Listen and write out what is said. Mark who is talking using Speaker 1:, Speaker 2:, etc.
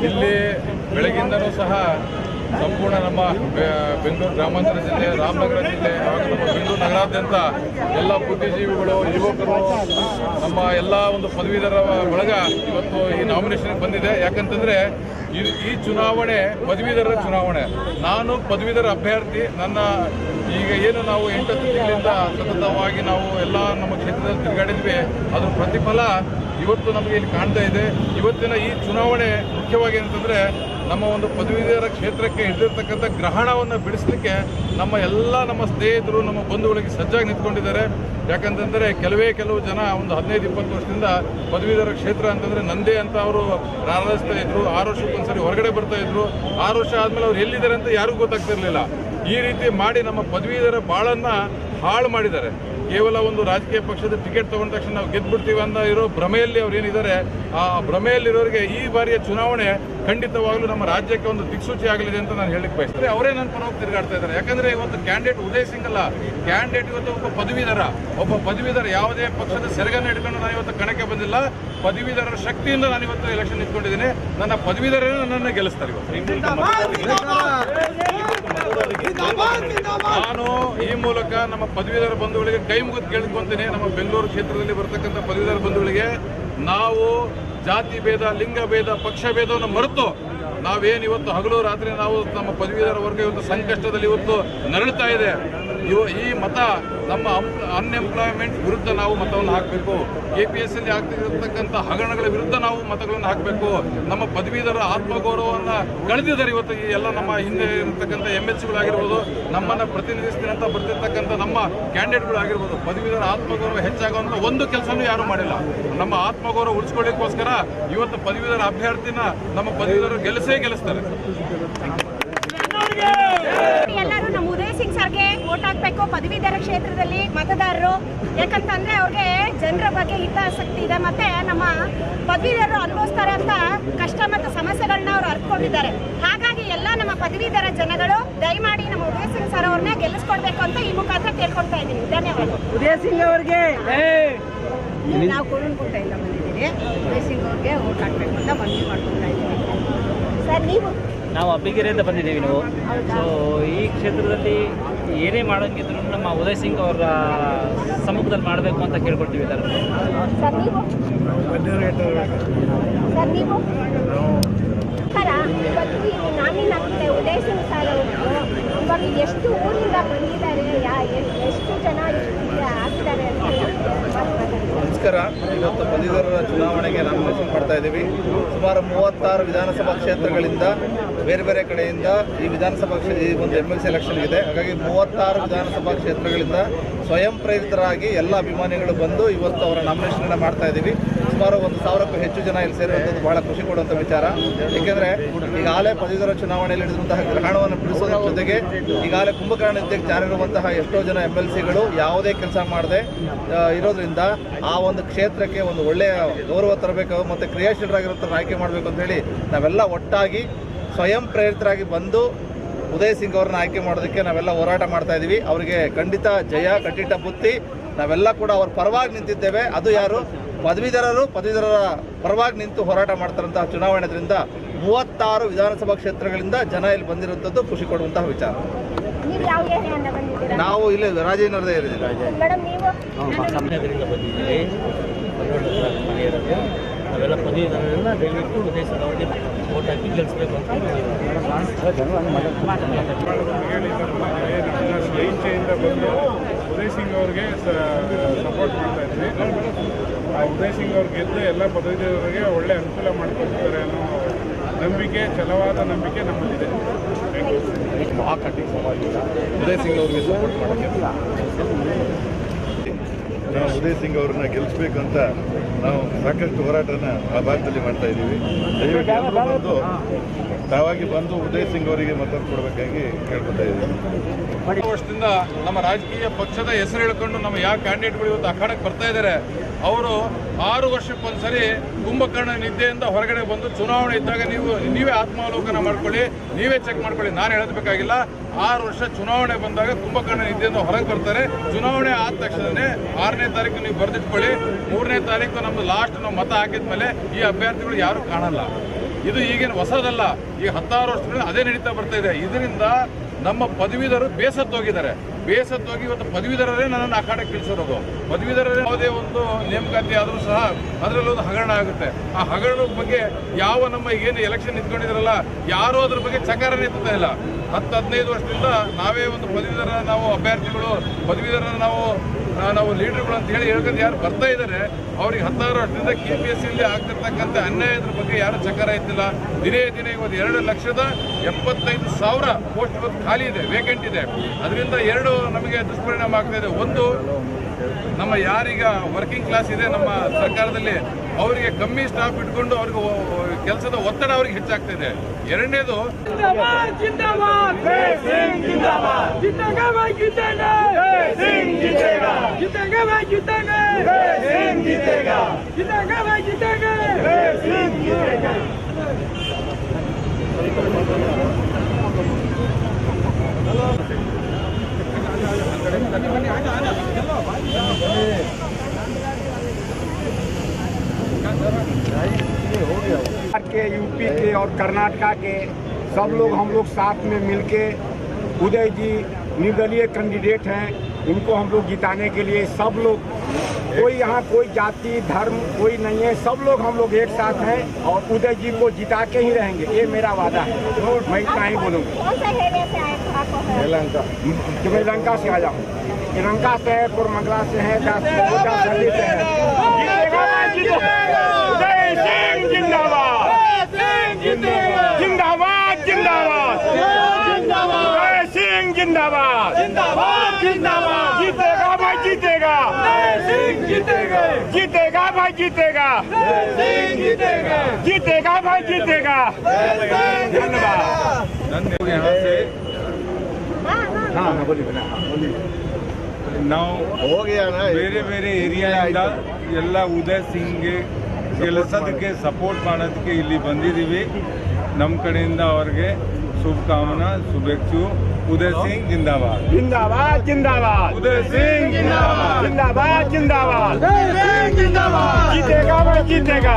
Speaker 1: ಇಲ್ಲಿ ಬೆಳಗಿಂದನೂ ಸಹ ಸಂಪೂರ್ಣ ನಮ್ಮ ಬೆಂಗಳೂರು ಗ್ರಾಮಾಂತರ ಜಿಲ್ಲೆ, ರಾಮನಗರ ಜಿಲ್ಲೆ ಹಾಗೂ ನಮ್ಮ ಬೆಂಗಳೂರು ನಗರಾದ್ಯಂತ ಎಲ್ಲ ಬುದ್ಧಿಜೀವಿಗಳು, ಯುವಕರು, ನಮ್ಮ ಎಲ್ಲ ಒಂದು ಪದವೀಧರ ಬಳಗ ಇವತ್ತು ಈ ನಾಮಿನೇಷನ್ಗೆ ಬಂದಿದೆ. ಯಾಕಂತಂದರೆ ಈ ಚುನಾವಣೆ ಪದವೀಧರರ ಚುನಾವಣೆ. ನಾನು ಪದವೀಧರ ಅಭ್ಯರ್ಥಿ. ನನ್ನ ಈಗ ಏನು ನಾವು 8 ತಿಂಗಳಿಂದ ಸತತವಾಗಿ ನಾವು ಎಲ್ಲ ನಮ್ಮ ಕ್ಷೇತ್ರದಲ್ಲಿ ತಿರುಗಾಡಿದ್ವಿ, ಅದ್ರ ಪ್ರತಿಫಲ ಇವತ್ತು ನಮಗೆ ಇಲ್ಲಿ ಕಾಣ್ತಾ ಇದೆ. ಇವತ್ತಿನ ಈ ಚುನಾವಣೆ ಮುಖ್ಯವಾಗಿ ಏನಂತಂದರೆ ನಮ್ಮ ಒಂದು ಪದವೀಧರ ಕ್ಷೇತ್ರಕ್ಕೆ ಹಿಡಿದಿರ್ತಕ್ಕಂಥ ಗ್ರಹಣವನ್ನು ಬಿಡಿಸಲಿಕ್ಕೆ ನಮ್ಮ ಸ್ನೇಹಿತರು, ನಮ್ಮ ಬಂಧುಗಳಿಗೆ ಸಜ್ಜಾಗಿ ನಿಂತ್ಕೊಂಡಿದ್ದಾರೆ. ಯಾಕಂತಂದರೆ ಕೆಲವು ಜನ ಒಂದು 15-20 ವರ್ಷದಿಂದ ಪದವೀಧರ ಕ್ಷೇತ್ರ ಅಂತಂದರೆ ನಂದೇ ಅಂತ ಅವರು ಪ್ರಾರಂಭಿಸ್ತಾ ಇದ್ರು. 6 ವರ್ಷಕ್ಕೊಂದ್ಸರಿ ಹೊರಗಡೆ ಬರ್ತಾ ಇದ್ರು. 6 ವರ್ಷ ಆದಮೇಲೆ ಅವ್ರು ಎಲ್ಲಿದ್ದಾರೆ ಅಂತ ಯಾರಿಗೂ ಗೊತ್ತಾಗ್ತಿರ್ಲಿಲ್ಲ. ಈ ರೀತಿ ಮಾಡಿ ನಮ್ಮ ಪದವೀಧರ ಬಾಳನ್ನು ಹಾಳು ಮಾಡಿದ್ದಾರೆ. ಕೇವಲ ಒಂದು ರಾಜಕೀಯ ಪಕ್ಷದ ಟಿಕೆಟ್ ತಗೊಂಡ ತಕ್ಷಣ ನಾವು ಗೆದ್ದುಬಿಡ್ತೀವಿ ಅಂತ ಇರೋ ಭ್ರಮೆಯಲ್ಲಿ ಅವ್ರು ಏನಿದ್ದಾರೆ, ಆ ಭ್ರಮೆಯಲ್ಲಿರೋರಿಗೆ ಈ ಬಾರಿಯ ಚುನಾವಣೆ ಖಂಡಿತವಾಗ್ಲೂ ನಮ್ಮ ರಾಜ್ಯಕ್ಕೆ ಒಂದು ದಿಕ್ಸೂಚಿ ಆಗಲಿದೆ ಅಂತ ನಾನು ಹೇಳಲಿಕ್ಕೆ ಬಯಸ್ತೇನೆ. ಅವರೇ ನನ್ನ ಪರವಾಗಿ ತಿರುಗಾಡ್ತಾ ಇದ್ದಾರೆ. ಯಾಕಂದರೆ ಇವತ್ತು ಕ್ಯಾಂಡಿಡೇಟ್ ಉದಯ್ ಸಿಂಗ್ ಅಲ್ಲ, ಕ್ಯಾಂಡಿಡೇಟ್ ಇವತ್ತು ಒಬ್ಬ ಪದವೀಧರ ಯಾವುದೇ ಪಕ್ಷದ ಸೆರಗನ್ನು ಹಿಡ್ಕೊಂಡು ನಾನು ಇವತ್ತು ಕಣಕ್ಕೆ ಬಂದಿಲ್ಲ. ಪದವೀಧರರ ಶಕ್ತಿಯಿಂದ ನಾನು ಇವತ್ತು ಎಲೆಕ್ಷನ್ ನಿಂತ್ಕೊಂಡಿದ್ದೀನಿ. ನನ್ನ ಪದವೀಧರರೇ ನನ್ನನ್ನು ಗೆಲ್ಲಿಸ್ತಾರೆ. ನಾನು ಈ ಮೂಲಕ ನಮ್ಮ ಪದವೀಧರ ಬಂಧುಗಳಿಗೆ ಕೈ ಮುಗಿದು ಕೇಳ್ಕೊಂತೀನಿ. ನಮ್ಮ ಬೆಂಗಳೂರು ಕ್ಷೇತ್ರದಲ್ಲಿ ಬರ್ತಕ್ಕಂಥ ಪದವೀಧರ ಬಂಧುಗಳಿಗೆ ನಾವು ಜಾತಿ ಭೇದ, ಲಿಂಗ ಭೇದ, ಪಕ್ಷ ಭೇದವನ್ನು ಮರೆತು ನಾವೇನು ಇವತ್ತು ಹಗಲು ರಾತ್ರಿ ನಾವು ನಮ್ಮ ಪದವೀಧರ ವರ್ಗ ಇವತ್ತು ಸಂಕಷ್ಟದಲ್ಲಿ ಇವತ್ತು ನರಳುತ್ತಾ ಇದೆ. ಈ ಮತ ನಮ್ಮ ಅನ್ಎಂಪ್ಲಾಯ್ಮೆಂಟ್ ವಿರುದ್ಧ ನಾವು ಮತವನ್ನು ಹಾಕಬೇಕು. KPSSಲ್ಲಿ ಆಗ್ತಿರತಕ್ಕಂಥ ಹಗರಣಗಳ ವಿರುದ್ಧ ನಾವು ಮತಗಳನ್ನು ಹಾಕಬೇಕು. ನಮ್ಮ ಪದವೀಧರ ಆತ್ಮಗೌರವವನ್ನು ಕಳೆದಿದ್ದಾರೆ ಇವತ್ತು ಈ ಎಲ್ಲ ನಮ್ಮ ಹಿಂದೆ ಇರತಕ್ಕಂಥ MLCಗಳಾಗಿರ್ಬೋದು, ನಮ್ಮನ್ನು ಪ್ರತಿನಿಧಿಸ್ತೀನಿ ಅಂತ ಬರ್ತಿರ್ತಕ್ಕಂಥ ನಮ್ಮ ಕ್ಯಾಂಡಿಡೇಟ್ಗಳಾಗಿರ್ಬೋದು. ಪದವೀಧರ ಆತ್ಮಗೌರವ ಹೆಚ್ಚಾಗುವಂಥ ಒಂದು ಕೆಲಸನೂ ಯಾರೂ ಮಾಡಿಲ್ಲ. ನಮ್ಮ ಆತ್ಮಗೌರವ ಉಳಿಸ್ಕೊಳ್ಳಿಕ್ಕೋಸ್ಕರ ಇವತ್ತು ಪದವೀಧರ ಅಭ್ಯರ್ಥಿನ ನಮ್ಮ ಪದವೀಧರರು ಗೆಲ್ಲಿಸ್ತಾರೆ.
Speaker 2: ಎಲ್ಲರೂ ನಮ್ಮ ಉದಯ್ ಸಿಂಗ್ ಸರ್ಗೆ ವೋಟ್ ಹಾಕ್ಬೇಕು ಪದವೀಧರ ಕ್ಷೇತ್ರದಲ್ಲಿ ಮತದಾರರು. ಯಾಕಂತಂದ್ರೆ ಅವ್ರಿಗೆ ಜನರ ಬಗ್ಗೆ ಹಿತಾಸಕ್ತಿ ಇದೆ, ಮತ್ತೆ ನಮ್ಮ ಪದವೀಧರರು ಅನುಭವಿಸ್ತಾರೆ ಅಂತ ಕಷ್ಟ ಮತ್ತು ಸಮಸ್ಯೆಗಳನ್ನ ಅವ್ರು ಅರ್ಥಕೊಂಡಿದ್ದಾರೆ. ಹಾಗಾಗಿ ಎಲ್ಲ ನಮ್ಮ ಪದವೀಧರ ಜನಗಳು ದಯಮಾಡಿ ನಮ್ಮ ಉದಯ್ ಸಿಂಗ್ ಸರ್ ಅವ್ರನ್ನ ಗೆಲ್ಲಿಸ್ಕೊಡ್ಬೇಕು ಅಂತ ಈ ಮುಖಾಂತರ ಕೇಳ್ಕೊಳ್ತಾ ಇದ್ದೀನಿ. ಧನ್ಯವಾದ.
Speaker 3: ಉದಯ್ ಸಿಂಗ್ ಅವ್ರಿಗೆ
Speaker 2: ನಾವು ಕೊಡೋಣ ಬಂದಿದ್ದೀವಿ. ಉದಯ್ ಸಿಂಗ್ ಅವ್ರಿಗೆ ವೋಟ್ ಹಾಕ್ಬೇಕು ಅಂತ ಮನವಿ ಮಾಡ್ಕೊಳ್ತಾ ಇದ್ದೀವಿ. ಸರ್
Speaker 3: ನಾವು ಅಬ್ಬಿಗೆರೆಯಿಂದ ಬಂದಿದ್ದೀವಿ. ನಾವು ಸೊ ಈ ಕ್ಷೇತ್ರದಲ್ಲಿ ಏನೇ ಮಾಡೋಂಗಿದ್ರು ನಮ್ಮ ಉದಯ್ ಸಿಂಗ್ ಅವರ ಸಮ್ಮುಖದಲ್ಲಿ ಮಾಡಬೇಕು ಅಂತ ಕೇಳ್ಕೊಳ್ತೀವಿ.
Speaker 2: ಸರ್ ಇವತ್ತು ಈ ನಾಮಿನ್ ಆಗ್ತಿದೆ ಉದಯ್ ಸಿಂಗ್ ಸರ್ ಅವರು. ಇವಾಗ ಎಷ್ಟು ಊರಿಂದ ಬಂದಿದ್ದಾರೆ, ಎಷ್ಟು ಜನ ಆಗ್ತಾರೆ ಅಂತ
Speaker 4: ನಮಸ್ಕಾರ. ಇವತ್ತು ಪದವೀಧರರ ಚುನಾವಣೆಗೆ ನಾಮಿನೇಷನ್ ಮಾಡ್ತಾ ಇದ್ದೀವಿ. ಸುಮಾರು 36 ವಿಧಾನಸಭಾ ಕ್ಷೇತ್ರಗಳಿಂದ ಬೇರೆ ಬೇರೆ ಕಡೆಯಿಂದ ಈ ವಿಧಾನಸಭಾ ಈ ಒಂದು MLC ಎಲೆಕ್ಷನ್ ಇದೆ. ಹಾಗಾಗಿ 36 ವಿಧಾನಸಭಾ ಕ್ಷೇತ್ರಗಳಿಂದ ಸ್ವಯಂ ಪ್ರೇರಿತರಾಗಿ ಎಲ್ಲ ಅಭಿಮಾನಿಗಳು ಬಂದು ಇವತ್ತು ಅವರ ನಾಮಿನೇಷನ್ ಮಾಡ್ತಾ ಇದ್ದೀವಿ. ಸುಮಾರು 1,000ಕ್ಕೂ ಹೆಚ್ಚು ಜನ ಇಲ್ಲಿ ಸೇರುವಂಥದ್ದು ಬಹಳ ಖುಷಿ ಕೊಡುವಂಥ ವಿಚಾರ. ಏಕೆಂದರೆ ಈಗಾಗಲೇ ಪದವೀಧರ ಚುನಾವಣೆಯಲ್ಲಿ ಹಿಡಿದಂತಹ ಗ್ರಹಣವನ್ನು ಬಿಡಿಸೋದ್ರ ಜೊತೆಗೆ ಈಗಾಗಲೇ ಕುಂಭಕರ್ಣಕ್ಕೆ ಜಾರಿರುವಂತಹ ಎಷ್ಟೋ ಜನ MLCಗಳು ಯಾವುದೇ ಕೆಲಸ ಮಾಡದೆ ಇರೋದ್ರಿಂದ ಆ ಒಂದು ಕ್ಷೇತ್ರಕ್ಕೆ ಒಂದು ಒಳ್ಳೆಯ ಗೌರವ ತರಬೇಕು ಮತ್ತು ಕ್ರಿಯಾಶೀಲರಾಗಿರುವಂಥ ಆಯ್ಕೆ ಮಾಡಬೇಕು ಅಂತ ಹೇಳಿ ನಾವೆಲ್ಲ ಒಟ್ಟಾಗಿ ಸ್ವಯಂ ಪ್ರೇರಿತರಾಗಿ ಬಂದು ಉದಯ್ ಸಿಂಗ್ ಅವ್ರನ್ನ ಆಯ್ಕೆ ಮಾಡೋದಕ್ಕೆ ನಾವೆಲ್ಲ ಹೋರಾಟ ಮಾಡ್ತಾ ಇದ್ದೀವಿ. ಅವರಿಗೆ ಖಂಡಿತ ಜಯ, ಕಟ್ಟಿಟ್ಟ ಬುತ್ತಿ. ನಾವೆಲ್ಲ ಕೂಡ ಅವ್ರ ಪರವಾಗಿ ನಿಂತಿದ್ದೇವೆ. ಅದು ಯಾರು? ಪದವೀಧರರ ಪರವಾಗಿ ನಿಂತು ಹೋರಾಟ ಮಾಡ್ತಾರಂತಹ ಚುನಾವಣೆಯಿಂದ 36 ವಿಧಾನಸಭಾ ಕ್ಷೇತ್ರಗಳಿಂದ ಜನ ಇಲ್ಲಿ ಬಂದಿರುವಂಥದ್ದು ಖುಷಿ ಕೊಡುವಂತಹ ವಿಚಾರ. ನಾವು ಇಲ್ಲಿ ರಾಜೇಂದ್ರದೇ ಇದ್ದೀವಿ.
Speaker 3: ನಾವೆಲ್ಲ ಪದವೀಧರರೆಲ್ಲ ದಯವಿಟ್ಟು ಉದಯ್ ಸಿಂಗ್ ಅವರಿಗೆ ವೋಟ್ ಹಾಕಿ ಗೆಲ್ಲಿಸಬೇಕು ಅಂತ
Speaker 1: ಇಚ್ಛೆಯಿಂದ ಬಂದು ಉದಯ್ ಸಿಂಗ್ ಅವ್ರಿಗೆ ಸಪೋರ್ಟ್ ಮಾಡ್ತಾ ಇದ್ವಿ. ಆ ಉದಯ್ ಸಿಂಗ್ ಅವ್ರು ಗೆದ್ದು ಎಲ್ಲ ಪದವೀಧರರಿಗೆ ಒಳ್ಳೆ ಅನುಕೂಲ ಮಾಡಿಕೊಡ್ತಾರೆ ಅನ್ನೋ ನಂಬಿಕೆ, ಛಲವಾದ ನಂಬಿಕೆ ನಮ್ಮಲ್ಲಿದೆ.
Speaker 4: ಉದಯ್ ಸಿಂಗ್ ಅವ್ರಿಗೆ ಸಪೋರ್ಟ್ ಮಾಡೋಕ್ಕೆ
Speaker 5: ನಾವು ಉದಯ್ ಸಿಂಗ್ ಅವ್ರನ್ನ ಗೆಲ್ಲಿಸ್ಬೇಕಂತ ನಾವು ಸಾಕಷ್ಟು ಹೋರಾಟನ ಆ ಭಾಗದಲ್ಲಿ ಮಾಡ್ತಾ ಇದ್ದೀವಿ. ದಯವಿಟ್ಟು ಎಲ್ಲರೂ ಬಂದು ತಾವಾಗಿ ಬಂದು ಉದಯ್ ಸಿಂಗ್ ಅವರಿಗೆ ಮತ ಕೊಡಬೇಕಾಗಿ ಕೇಳ್ಕೊತಾ ಇದ್ದೀವಿ.
Speaker 1: ವರ್ಷದಿಂದ ನಮ್ಮ ರಾಜಕೀಯ ಪಕ್ಷದ ಹೆಸರು ಹೇಳ್ಕೊಂಡು ನಮ್ಮ ಯಾವ ಕ್ಯಾಂಡಿಡೇಟ್ಗಳು ಇವತ್ತು ಅಖಾಡಕ್ಕೆ ಬರ್ತಾ ಇದ್ದಾರೆ. ಅವರು 6 ವರ್ಷಕ್ಕೊಂದ್ಸರಿ ಕುಂಭಕರ್ಣ ನಿದ್ದೆಯಿಂದ ಹೊರಗಡೆ ಬಂದು ಚುನಾವಣೆ ಇದ್ದಾಗ ನೀವೇ ಆತ್ಮಾವಲೋಕನ ಮಾಡ್ಕೊಳ್ಳಿ, ನೀವೇ ಚೆಕ್ ಮಾಡ್ಕೊಳ್ಳಿ. ನಾನು ಹೇಳಬೇಕಾಗಿಲ್ಲ. 6 ವರ್ಷ ಚುನಾವಣೆ ಬಂದಾಗ ಕುಂಭಕರ್ಣ ನಿದ್ದೆಯಿಂದ ಹೊರಗೆ ಬರ್ತಾರೆ. ಚುನಾವಣೆ ಆದ ತಕ್ಷಣನೇ 6ನೇ ತಾರೀಕು ನೀವು ಬರೆದಿಟ್ಕೊಳ್ಳಿ. 3ನೇ ತಾರೀಕು ನಮ್ದು ಲಾಸ್ಟ್ ನಾವು ಮತ ಹಾಕಿದ್ಮೇಲೆ ಈ ಅಭ್ಯರ್ಥಿಗಳು ಯಾರು ಕಾಣಲ್ಲ. ಇದು ಈಗೇನು ಹೊಸದಲ್ಲ, ಈಗ 16 ವರ್ಷಗಳಿಂದ ಅದೇ ನಡೀತಾ ಬರ್ತಾ ಇದೆ. ಇದರಿಂದ ನಮ್ಮ ಪದವೀಧರರು ಬೇಸತ್ತೋಗಿದ್ದಾರೆ. ಇವತ್ತು ಪದವೀಧರರೇ ನನ್ನನ್ನು ಅಖಾಡಕ್ಕೆ ಇಳಿಸಿರೋದು. ಪದವೀಧರರೇ ಯಾವುದೇ ಒಂದು ನೇಮಕಾತಿ ಆದರೂ ಸಹ ಅದರಲ್ಲಿ ಒಂದು ಹಗರಣ ಆಗುತ್ತೆ. ಆ ಹಗರಣದ ಬಗ್ಗೆ ಯಾವ ನಮ್ಮ ಏನು ಎಲೆಕ್ಷನ್ ನಿಂತ್ಕೊಂಡಿದ್ರಲ್ಲ ಯಾರೂ ಅದ್ರ ಬಗ್ಗೆ ಚಕಾರನೇ ಎತ್ತುತ್ತಾ ಇಲ್ಲ. 10-15 ವರ್ಷದಿಂದ ನಾವೇ ಒಂದು ಪದವೀಧರ ನಾವು ಅಭ್ಯರ್ಥಿಗಳು, ಪದವೀಧರ ನಾವು ಲೀಡರ್ಗಳು ಅಂತ ಹೇಳ್ಕೊಂಡು ಯಾರು ಬರ್ತಾ ಇದ್ದಾರೆ ಅವ್ರಿಗೆ 16 ವರ್ಷದಿಂದ KPSCಯಲ್ಲಿ ಆಗ್ತಿರ್ತಕ್ಕಂಥ ಅನ್ಯಾಯದ ಬಗ್ಗೆ ಯಾರು ಚಕಾರ ಎತ್ತಿಲ್ಲ. ದಿನೇ ಇವತ್ತು 2,75,000 ಪೋಸ್ಟ್ ಇವತ್ತು ಖಾಲಿ ಇದೆ, ವೇಕೆಂಟ್ ಇದೆ. ಅದರಿಂದ 2 ನಮಗೆ ದುಷ್ಪರಿಣಾಮ ಆಗ್ತಾ ಇದೆ. ಒಂದು, ನಮ್ಮ ಯಾರೀಗ ವರ್ಕಿಂಗ್ ಕ್ಲಾಸ್ ಇದೆ ನಮ್ಮ ಸರ್ಕಾರದಲ್ಲಿ ಅವರಿಗೆ ಕಮ್ಮಿ ಸ್ಟಾಫ್ ಇಟ್ಕೊಂಡು ಅವ್ರಿಗೆ ಕೆಲಸದ ಒತ್ತಡ ಅವ್ರಿಗೆ ಹೆಚ್ಚಾಗ್ತಾ ಇದೆ. ಎರಡನೇದು,
Speaker 6: के यूपी के और कर्नाटका के सब लोग हम लोग साथ में मिलके उदय जी निर्दलीय कैंडिडेट हैं, इनको हम लोग जिताने के लिए सब लोग, कोई यहाँ कोई जाति धर्म कोई नहीं है, सब लोग हम लोग एक साथ हैं और उदय जी को जिता के ही रहेंगे, ये मेरा वादा है। मैं इतना ही बोलूँगा।
Speaker 2: कौन सा एरिया से आए हो आप?
Speaker 6: मैं लंका से आया हूँ। लंका से है, पुरमंगला से है, दिल्ली से है। जिंदाबाद जिंदाबाद जय सिंह जिंदाबाद जीतेगा भाई जीतेगा, जीतेगा भाई जीतेगा, जीतेगा भाई जीतेगा। धन्यवाद।
Speaker 5: यहाँ से ನಾವು ಬೇರೆ ಬೇರೆ ಏರಿಯಾದಿಂದ ಎಲ್ಲ ಉದಯ್ ಸಿಂಗ್ಗೆ ಕೆಲಸದಕ್ಕೆ ಸಪೋರ್ಟ್ ಮಾಡೋದಕ್ಕೆ ಇಲ್ಲಿ ಬಂದಿದ್ದೀವಿ. ನಮ್ಮ ಕಡೆಯಿಂದ ಅವ್ರಿಗೆ ಶುಭಕಾಮನಾ, ಶುಭೇಚ್ಛು. उदय सिंह जिंदाबाद,
Speaker 6: जिंदाबाद जिंदाबाद,
Speaker 5: उदय सिंह जिंदाबाद,
Speaker 6: जिंदाबाद जिंदाबाद, जीतेगा भाई जीतेगा।